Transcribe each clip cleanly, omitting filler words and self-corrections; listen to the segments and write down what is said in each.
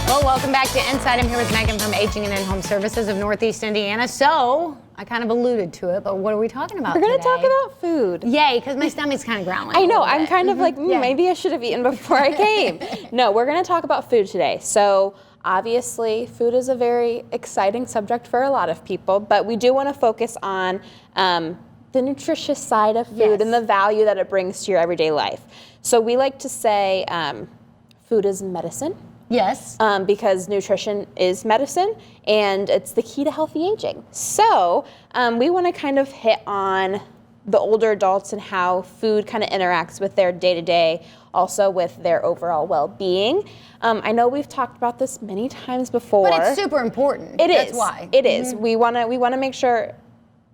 Well, welcome back to Inside. I'm here with Megan from Aging and In-Home Services of Northeast Indiana. So, I kind of alluded to it, but what are we talking about We're going to today? talk about food. Yay, because my stomach's kind of growling. I know, I'm kind of like, maybe I should have eaten before I came. No, we're going to talk about food today. So, obviously, food is a very exciting subject for a lot of people, but we do want to focus on the nutritious side of food and the value that it brings to your everyday life. So, we like to say food is medicine. Yes. Because nutrition is medicine and it's the key to healthy aging. So we want to kind of hit on the older adults and how food kind of interacts with their day-to-day, also with their overall well-being. I know we've talked about this many times before. But it's super important. That's why. It is. We want to make sure,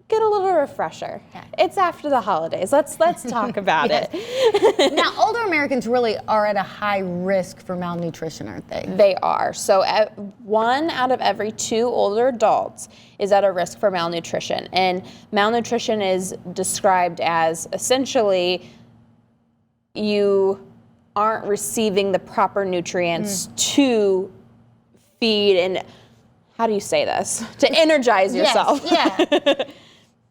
get a little refresher. Yeah. It's after the holidays. Let's talk about it. Now, older Americans really are at a high risk for malnutrition, aren't they? They are. So 1 out of every 2 older adults is at a risk for malnutrition. And malnutrition is described as essentially you aren't receiving the proper nutrients to feed and, how do you say this? To energize yourself. Yes, yeah.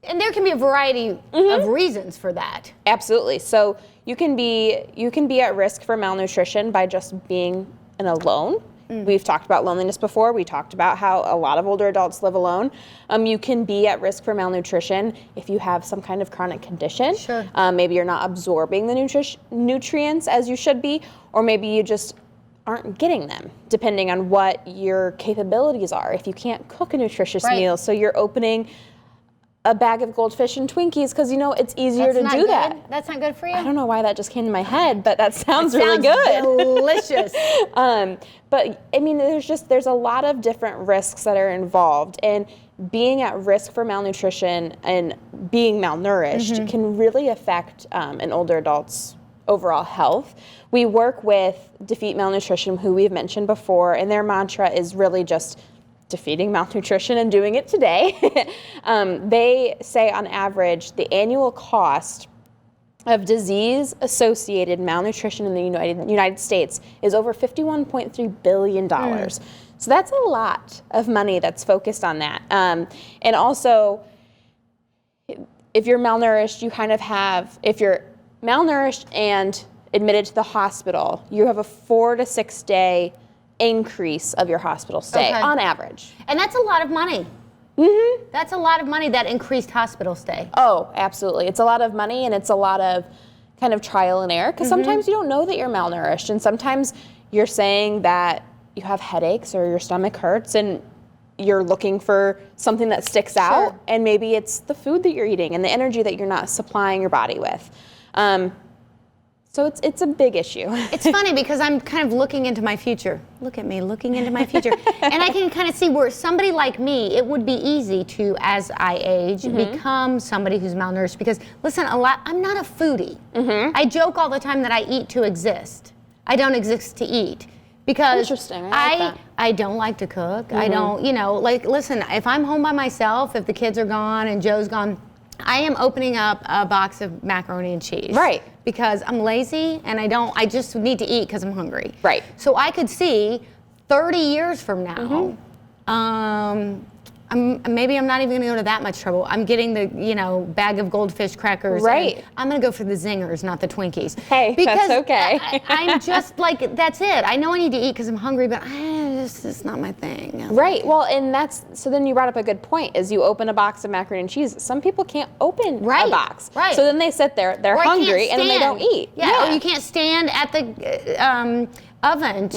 And there can be a variety of reasons for that. Absolutely. So you can be at risk for malnutrition by just being alone. We've talked about loneliness before. We talked about how a lot of older adults live alone. You can be at risk for malnutrition if you have some kind of chronic condition. Sure. Maybe you're not absorbing the nutrients as you should be, or maybe you just aren't getting them, depending on what your capabilities are. If you can't cook a nutritious meal, so you're opening a bag of goldfish and Twinkies because it's easier to do that. That's not good for you? I don't know why that just came to my head, but that sounds really good. Delicious. But I mean, there's a lot of different risks that are involved, and being at risk for malnutrition and being malnourished can really affect an older adult's overall health. We work with Defeat Malnutrition, who we've mentioned before, and their mantra is really just defeating malnutrition and doing it today. They say on average the annual cost of disease-associated malnutrition in the United States is over $51.3 billion. So that's a lot of money that's focused on that. And also, if you're malnourished, if you're malnourished and admitted to the hospital, you have a 4 to 6 day increase of your hospital stay on average. And that's a lot of money. That's a lot of money, that increased hospital stay. Oh, absolutely. It's a lot of money, and it's a lot of kind of trial and error, because sometimes you don't know that you're malnourished, and sometimes you're saying that you have headaches or your stomach hurts, and you're looking for something that sticks out, and maybe it's the food that you're eating and the energy that you're not supplying your body with. So it's a big issue. It's funny because I'm kind of looking into my future. Look at me looking into my future. And I can kind of see where somebody like me, it would be easy to, as I age, become somebody who's malnourished. Because listen, I'm not a foodie. I joke all the time that I eat to exist. I don't exist to eat. Because interesting. I don't like to cook. I don't, listen, if I'm home by myself, if the kids are gone and Joe's gone, I am opening up a box of macaroni and cheese. Right. Because I'm lazy and I just need to eat because I'm hungry. Right. So I could see 30 years from now, maybe I'm not even gonna go to that much trouble. I'm getting the, bag of goldfish crackers. Right. I'm gonna go for the zingers, not the Twinkies. Hey, because that's okay. I'm just like, that's it. I know I need to eat because I'm hungry, but it's not my thing. Right. Well, and so then you brought up a good point, is you open a box of macaroni and cheese. Some people can't open a box. Right. So then they sit there, they're hungry, and then they don't eat. Yeah. Or you can't stand at the oven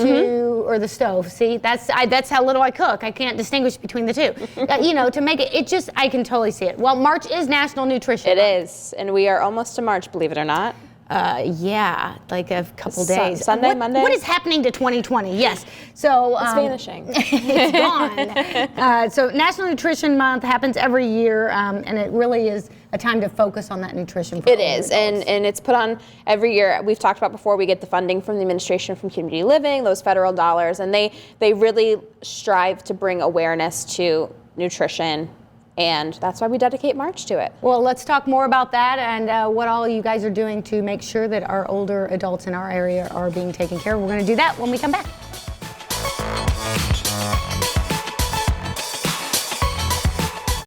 or the stove. See, that's how little I cook. I can't distinguish between the two. To make it, I can totally see it. Well, March is National Nutrition Month. It is, and we are almost to March, believe it or not. Yeah, like a couple days. Monday. What is happening to 2020? Yes. So it's vanishing. It's gone. So National Nutrition Month happens every year, and it really is a time to focus on that nutrition. It is, and it's put on every year. We've talked about before. We get the funding from the Administration for Community Living, those federal dollars, and they really strive to bring awareness to nutrition. And that's why we dedicate March to it. Well, let's talk more about that and what all you guys are doing to make sure that our older adults in our area are being taken care of. We're going to do that when we come back.